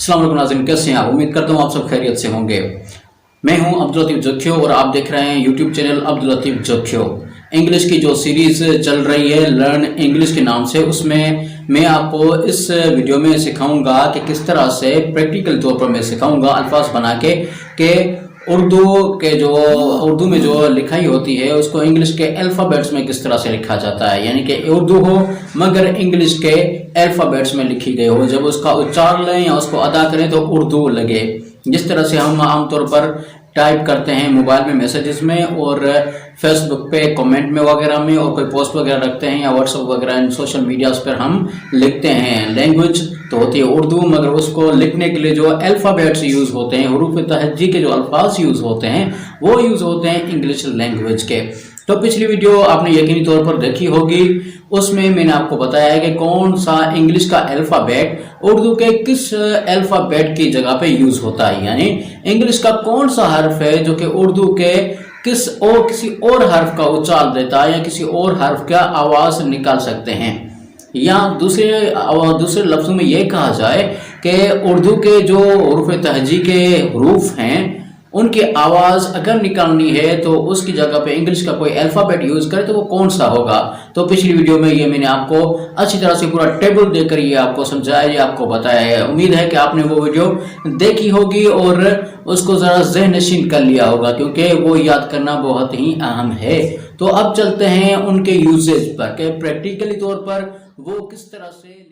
अस्सलाम वालेकुम नाज़रीन, कैसे हैं आप? उम्मीद करता हूँ आप सब खैरियत से होंगे। मैं हूं अब्दुल लतीफ़ जोखियो और आप देख रहे हैं YouTube channel Abdul Latif Jokhio. English की जो सीरीज़ चल रही है लर्न इंग्लिश के नाम से, उसमें मैं आपको इस वीडियो में सिखाऊंगा कि किस तरह से प्रैक्टिकल तौर पर मैं सिखाऊंगा अल्फाज बना के उर्दू में जो लिखाई होती है उसको इंग्लिश के अल्फ़ाबेट्स में किस तरह से लिखा जाता है, यानी कि उर्दू हो मगर इंग्लिश के अल्फ़ाबेट्स में लिखी गई हो। जब उसका उच्चारण लें या उसको अदा करें तो उर्दू लगे। जिस तरह से हम आमतौर पर टाइप करते हैं मोबाइल में मैसेजेस में और फेसबुक पे कमेंट में वगैरह में, और कोई पोस्ट वगैरह रखते हैं या व्हाट्सएप वगैरह सोशल मीडियाज पर हम लिखते हैं। लैंग्वेज तो होती है उर्दू, मगर उसको लिखने के लिए जो अल्फ़ाबेट्स यूज़ होते हैं, हरूफ तहज्जी के जो अल्फाज यूज़ होते हैं वो यूज़ होते हैं इंग्लिश लैंग्वेज के। तो पिछली वीडियो आपने यकीनी तौर पर देखी होगी, उसमें मैंने आपको बताया है कि कौन सा इंग्लिश का अल्फ़ाबेट उर्दू के किस अल्फ़ाबेट की जगह पे यूज़ होता है, यानी इंग्लिश का कौन सा हर्फ है जो कि उर्दू के किसी और हर्फ का उच्चारण देता है या किसी और हर्फ का आवाज़ निकाल सकते हैं। या दूसरे लफ्ज़ों में यह कहा जाए कि उर्दू के जो हरूफ तहज्जी के हरूफ हैं उनकी आवाज़ अगर निकालनी है तो उसकी जगह पे इंग्लिश का कोई अल्फ़ाबेट यूज़ करे तो वो कौन सा होगा। तो पिछली वीडियो में ये मैंने आपको अच्छी तरह से पूरा टेबल देकर ये आपको समझाया, ये आपको बताया है। उम्मीद है कि आपने वो वीडियो देखी होगी और उसको ज़रा ज़हन नशीन कर लिया होगा, क्योंकि वो याद करना बहुत ही अहम है। तो अब चलते हैं उनके यूजेज पर कि प्रैक्टिकली तौर पर वो किस तरह से।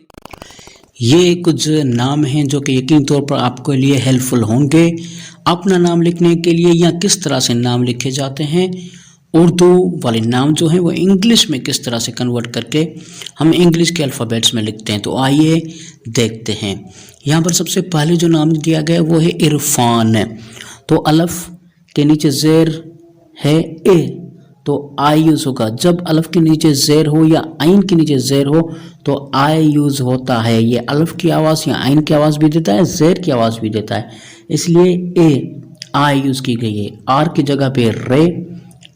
ये कुछ नाम हैं जो कि यकीन तौर पर आपके लिए हेल्पफुल होंगे अपना नाम लिखने के लिए, या किस तरह से नाम लिखे जाते हैं। उर्दू वाले नाम जो हैं वो इंग्लिश में किस तरह से कन्वर्ट करके हम इंग्लिश के अल्फ़ाबेट्स में लिखते हैं। तो आइए देखते हैं। यहाँ पर सबसे पहले जो नाम दिया गया वो है इरफान। तो अलफ के नीचे ज़ेर है ए, तो आई यूज़ होगा। जब अलफ के नीचे ज़ेर हो या आइन के नीचे ज़ेर हो तो आई यूज़ होता है। ये अलफ की आवाज़ या आइन की आवाज़ भी देता है, ज़ेर की आवाज़ भी देता है, इसलिए ए आई यूज़ की गई है। आर की जगह पे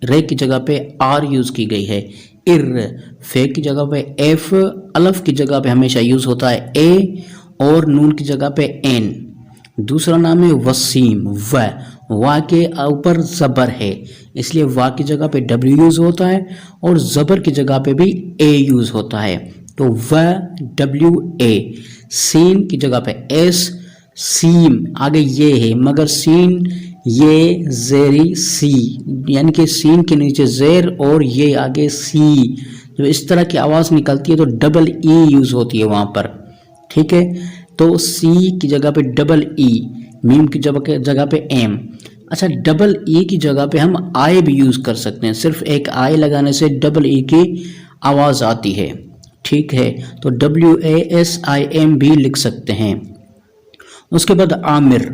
रे की जगह पे आर यूज़ की गई है। इर फे की जगह पे एफ, अलफ की जगह पे हमेशा यूज़ होता है ए, और नून की जगह पे एन। दूसरा नाम है वसीम। वा के ऊपर ज़बर है, इसलिए वा की जगह पे डब्ल्यू यूज़ होता है और ज़बर की जगह पे भी ए यूज़ होता है। तो व डब्ल्यू ए। सीन की जगह पे एस, सीम आगे ये है मगर सीन ये ज़ेरी सी, यानी कि सीन के नीचे ज़ेर और ये आगे सी। जब इस तरह की आवाज़ निकलती है तो डबल ई यूज़ होती है वहाँ पर, ठीक है। तो सी की जगह पे डबल ई, मीम की जगह पे एम। अच्छा, डबल ई की जगह पे हम आई भी यूज़ कर सकते हैं। सिर्फ एक आई लगाने से डबल ई की आवाज़ आती है, ठीक है। तो WASIM भी लिख सकते हैं। उसके बाद आमिर,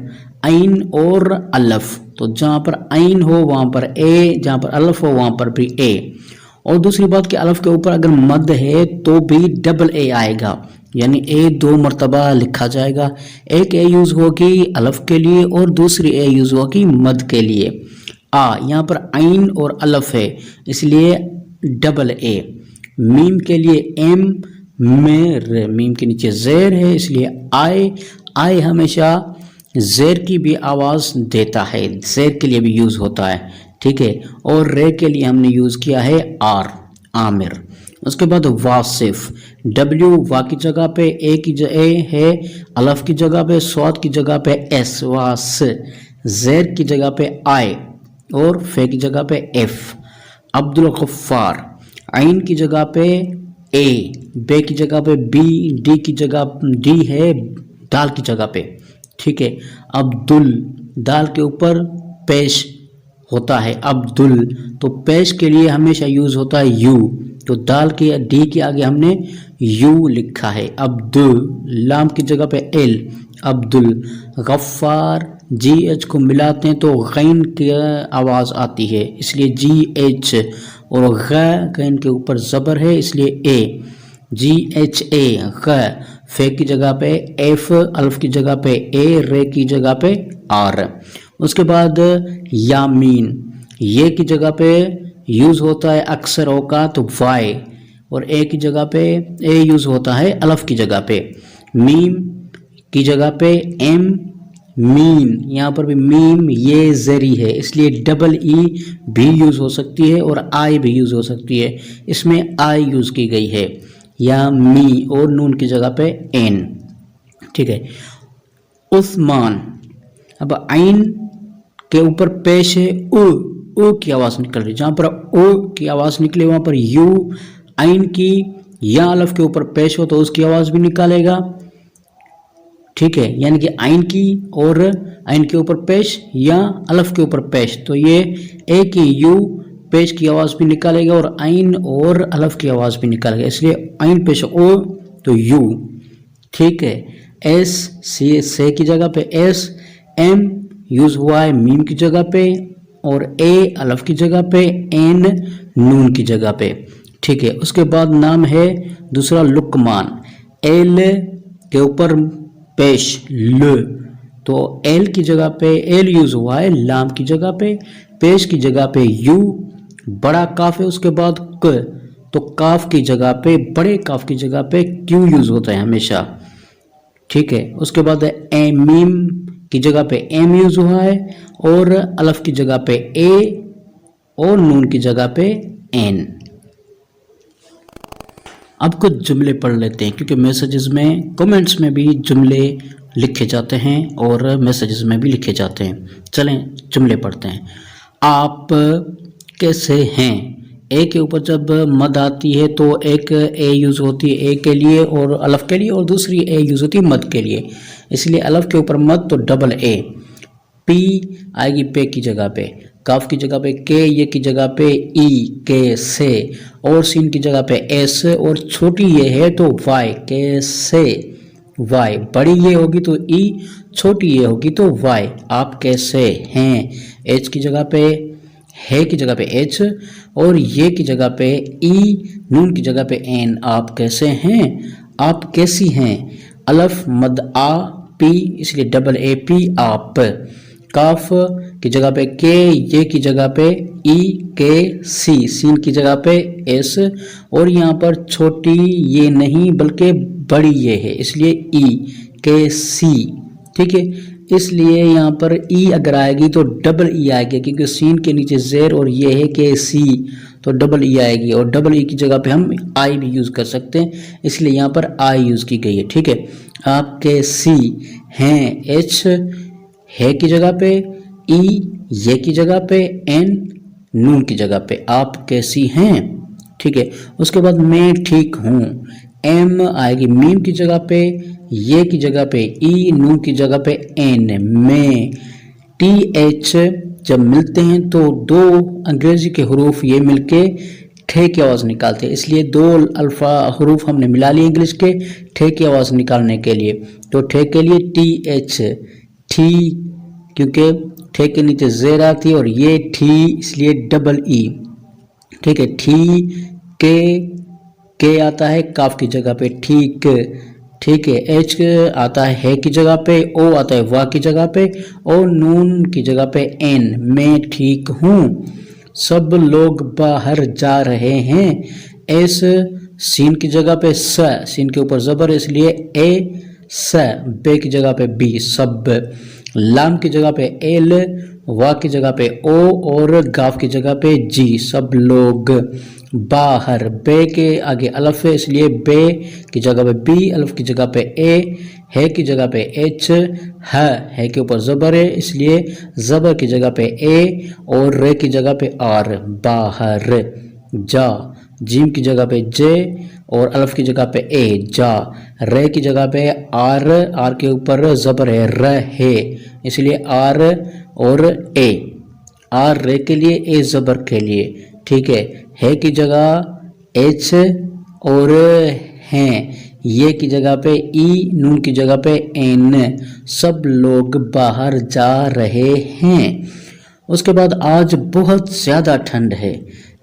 आइन और अलफ। तो जहाँ पर आइन हो वहाँ पर ए, जहाँ पर अलफ हो वहाँ पर भी ए। और दूसरी बात कि अलफ के ऊपर अगर मद है तो भी डबल ए आएगा, यानी ए 2 मरतबा लिखा जाएगा। एक ए यूज़ होगी अलफ के लिए और दूसरी ए यूज़ होगी मद के लिए। यहाँ पर आइन और अलफ है इसलिए डबल ए। मीम के लिए एम में मीम के नीचे ज़ेर है इसलिए आई हमेशा ज़ेर की भी आवाज़ देता है, ज़ेर के लिए भी यूज़ होता है, ठीक है। और रे के लिए हमने यूज़ किया है आर, आमिर। उसके बाद वासिफ, डब्ल्यू वा की जगह पे ए है, अलफ की जगह पे स्वाद की जगह पे एस, वास। ज़ेर की जगह पे आई और फे की जगह पे एफ। अब्दुल गफ्फार, आइन की जगह पे ए, बे की जगह पे बी, डी की जगह डी है दाल की जगह पे, ठीक है। अब्दुल, दाल के ऊपर पेश होता है अब्दुल, तो पेश के लिए हमेशा यूज़ होता है यू, तो दाल के डी के आगे हमने यू लिखा है। अब्दुल, लाम की जगह पे एल, अब्दुल। गफ्फार, GH को मिलाते हैं तो गैन की आवाज़ आती है इसलिए GH, और गैन के ऊपर ज़बर है इसलिए ए, GHA, ग। फे की जगह पे एफ, अल्फ की जगह पे ए, रे की जगह पे आर। उसके बाद यामीन, ये की जगह पे यूज़ होता है अक्सर औकात वाई, और ए की जगह पे ए यूज़ होता है अलफ की जगह पे। मीम की जगह पे एम, मीन, यहाँ पर भी मीम ये ज़री है इसलिए डबल ई भी यूज़ हो सकती है और आई भी यूज़ हो सकती है, इसमें आई यूज़ की गई है, या मी और नून की जगह पे एन। ठीक है। उस्मान, अब आइन के ऊपर पेश है ओ की आवाज़ निकल रही, जहाँ पर ओ की आवाज़ निकले वहाँ पर यू आइन की या अलफ के ऊपर पेश हो तो उसकी आवाज़ भी निकालेगा। ठीक है, यानी कि आइन की और आइन के ऊपर पेश या अलफ के ऊपर पेश, तो ये ए की यू पेश की आवाज़ भी निकालेगा और आइन और अलफ की आवाज़ भी निकालेगा, इसलिए आइन पेश ओ तो यू। ठीक है। एस सी से की जगह पे एस, एम यूज़ हुआ है मीम की जगह पे और ए अलफ की जगह पे, एन नून की जगह पे। ठीक है। उसके बाद नाम है दूसरा लुकमान, एल के ऊपर पेश ल, तो एल की जगह पे एल यूज़ हुआ है लाम की जगह पे, पेश की जगह पे यू, बड़ा काफ है उसके बाद क, तो काफ की जगह पे बड़े काफ की जगह पे क्यू यूज़ होता है हमेशा। ठीक है। उसके बाद ए मीम की जगह पे एम यूज़ हुआ है और अलफ की जगह पे ए और नून की जगह पे एन। अब कुछ जुमले पढ़ लेते हैं क्योंकि मैसेजेस में कमेंट्स में भी जुमले लिखे जाते हैं और मैसेजेस में भी लिखे जाते हैं। चलें जुमले पढ़ते हैं। आप कैसे हैं, ए के ऊपर जब मद आती है तो एक ए यूज़ होती है ए के लिए और अलफ के लिए और दूसरी ए यूज़ होती है मद के लिए, इसलिए अलफ के ऊपर मद तो डबल ए। पी आएगी पे की जगह पे, काफ की जगह पे के, ये की जगह पे ई के से, और सीन की जगह पे एस, और छोटी ये है तो वाई के से वाई, बड़ी ये होगी तो ई, छोटी ये होगी तो वाई। आप कैसे हैं, एच की जगह पे है की जगह पे एच और ये की जगह पे ई, नून की जगह पे एन। आप कैसे हैं, आप कैसी हैं, अलफ मद आ पी इसलिए डबल ए पी आप। काफ की जगह पे के, ये की जगह पे ई के सी, सीन की जगह पे एस, और यहाँ पर छोटी ये नहीं बल्कि बड़ी ये है इसलिए ई के सी। ठीक है, इसलिए यहाँ पर ई अगर आएगी तो डबल ई आएगी क्योंकि सीन के नीचे जेर और ये है के सी, तो डबल ई आएगी और डबल ई की जगह पे हम आई भी यूज़ कर सकते हैं इसलिए यहाँ पर आई यूज़ की गई है। ठीक है। आप कैसी हैं, एच है की जगह पे, ई ये की जगह पे, एन नून की जगह पे। आप कैसी हैं। ठीक है। उसके बाद मैं ठीक हूँ, एम आएगी मीम की जगह पे, ये की जगह पे ई, नून की जगह पे एन, में। टी एच जब मिलते हैं तो दो अंग्रेजी के हरूफ ये मिलके ठे की आवाज़ निकालते हैं, इसलिए दो अल्फा हरूफ हमने मिला लिए इंग्लिश के ठे की आवाज़ निकालने के लिए, तो ठे के लिए टी एच ठी, क्योंकि ठे के नीचे जेर आती है और ये ठी इसलिए डबल ई। ठीक है। ठी के आता है काफ की जगह पे ठीक। ठीक है। एच आता है की जगह पे, ओ आता है वाह की जगह पे और नून की जगह पे एन, मैं ठीक हूँ। सब लोग बाहर जा रहे हैं, एस सीन की जगह पे स, सीन के ऊपर जबर इसलिए ए स, बे की जगह पे बी सब, लाम की जगह पे एल, वाह की जगह पे ओ और गाफ की जगह पे जी, सब लोग। बाहर बे के आगे अलफ है इसलिए बे की जगह पे बी, अलफ की जगह पे ए, है की जगह पे एच, है के ऊपर जबर है इसलिए जबर की जगह पे ए और रे की जगह पे आर, बाहर। जा जीम की जगह पे जे और अलफ की जगह पे ए, जा। रे की जगह पे आर, आर के ऊपर जबर है र है इसलिए आर और ए, आर रे के लिए ए जबर के लिए। ठीक है की जगह एच और हैं, ये की जगह पे ई, नून की जगह पे एन, सब लोग बाहर जा रहे हैं। उसके बाद आज बहुत ज़्यादा ठंड है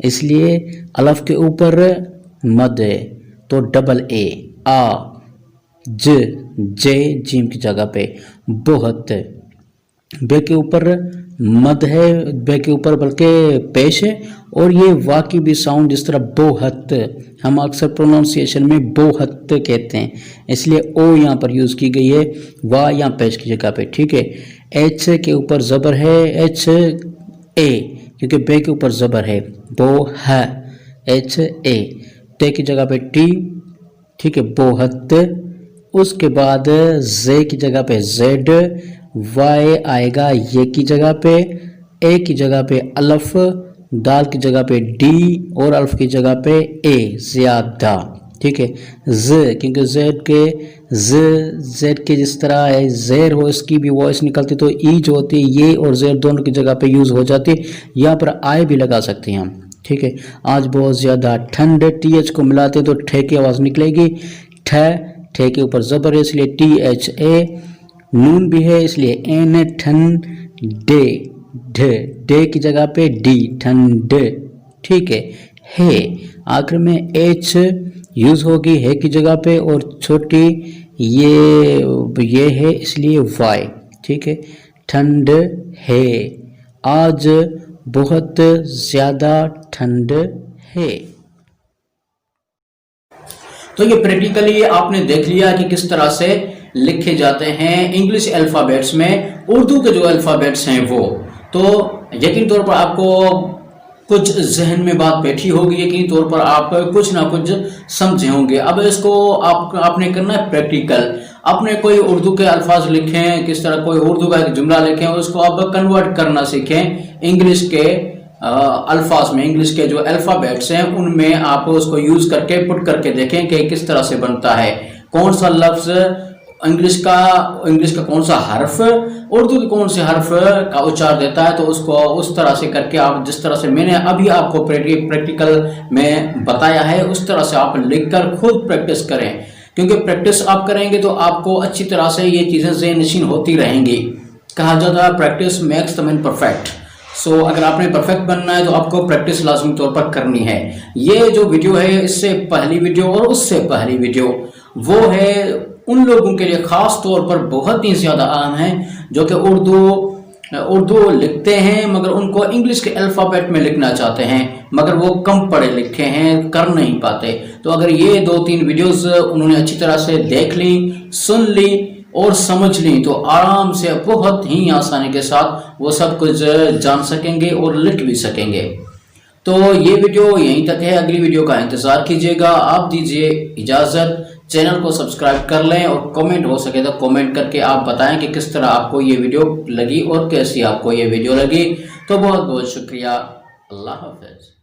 इसलिए अलफ के ऊपर मद है तो double A, uh J gym की जगह पे बहुत, बे के ऊपर मद है बे के ऊपर बल्कि पेश है, और ये वा की भी साउंड जिस तरह बोहत, हम अक्सर प्रोनाउंसिएशन में बोहत कहते हैं, इसलिए ओ यहाँ पर यूज़ की गई है वा यहाँ पेश की जगह पे, ठीक है। एच के ऊपर ज़बर है, एच ए, क्योंकि बे के ऊपर ज़बर है, बो है, एच ए, टे की जगह पे टी, ठीक है, बोहत। उसके बाद जे की जगह पे जेड, वाई आएगा ये की जगह पे, ए की जगह पे अलफ, दाल की जगह पे डी और अल्फ की जगह पे ए, ज़्यादा, ठीक है। ज, क्योंकि जेड के जिस तरह है जेर हो, इसकी भी वॉइस निकलती तो ई जो होती है ये और जेर दोनों की जगह पे यूज़ हो जाती है। यहाँ पर आई भी लगा सकते हैं हम, ठीक है। आज बहुत ज़्यादा ठंड, टी एच को मिलाते तो ठे की आवाज़ निकलेगी, ठे के ऊपर ज़बर है इसलिए टी एच ए, नून भी है इसलिए एन, ठन डे, डे की जगह पे डी, ठंड, ठीक है। आखिर में एच यूज़ होगी है की जगह पे, और छोटी ये है इसलिए वाई, ठीक है, ठंड है, आज बहुत ज़्यादा ठंड है। तो ये प्रैक्टिकली आपने देख लिया कि किस तरह से लिखे जाते हैं इंग्लिश अल्फ़ाबेट्स में उर्दू के जो अल्फ़ाबेट्स हैं वो। तो यकीन तौर पर आपको कुछ जहन में बात बैठी होगी, यकीन तौर पर आप कुछ ना कुछ समझे होंगे। अब इसको आपने करना है प्रैक्टिकल, अपने कोई उर्दू के अल्फाज लिखें, किस तरह कोई उर्दू का एक जुमला लिखें, उसको आप कन्वर्ट करना सीखें इंग्लिश के अल्फाज में, इंग्लिश के जो अल्फ़ाबेट्स हैं उनमें आप उसको यूज़ करके पुट करके देखें कि किस तरह से बनता है, कौन सा लफ्ज़ इंग्लिश का कौन सा हर्फ उर्दू के कौन से हर्फ का उच्चार देता है। तो उसको उस तरह से करके आप, जिस तरह से मैंने अभी आपको प्रैक्टिकल में बताया है, उस तरह से आप लिखकर खुद प्रैक्टिस करें, क्योंकि प्रैक्टिस आप करेंगे तो आपको अच्छी तरह से ये चीज़ें ज़हन-नशीन होती रहेंगी। कहा जाता है practice makes the man perfect. So अगर आपने परफेक्ट बनना है तो आपको प्रैक्टिस लाजमी तौर पर करनी है। ये जो वीडियो है, इससे पहली वीडियो और उससे पहली वीडियो, वो है उन लोगों के लिए खास तौर पर बहुत ही ज़्यादा अहम है जो कि उर्दू लिखते हैं मगर उनको इंग्लिश के अल्फ़ाबेट में लिखना चाहते हैं, मगर वो कम पढ़े लिखे हैं, कर नहीं पाते। तो अगर ये 2-3 वीडियोस उन्होंने अच्छी तरह से देख ली, सुन ली और समझ ली तो आराम से बहुत ही आसानी के साथ वो सब कुछ जान सकेंगे और लिख भी सकेंगे। तो ये वीडियो यहीं तक है, अगली वीडियो का इंतज़ार कीजिएगा। आप दीजिए इजाज़त, चैनल को सब्सक्राइब कर लें और कमेंट हो सके तो कमेंट करके आप बताएं कि किस तरह आपको ये वीडियो लगी और कैसी आपको ये वीडियो लगी। तो बहुत बहुत शुक्रिया, अल्लाह हाफ़िज़।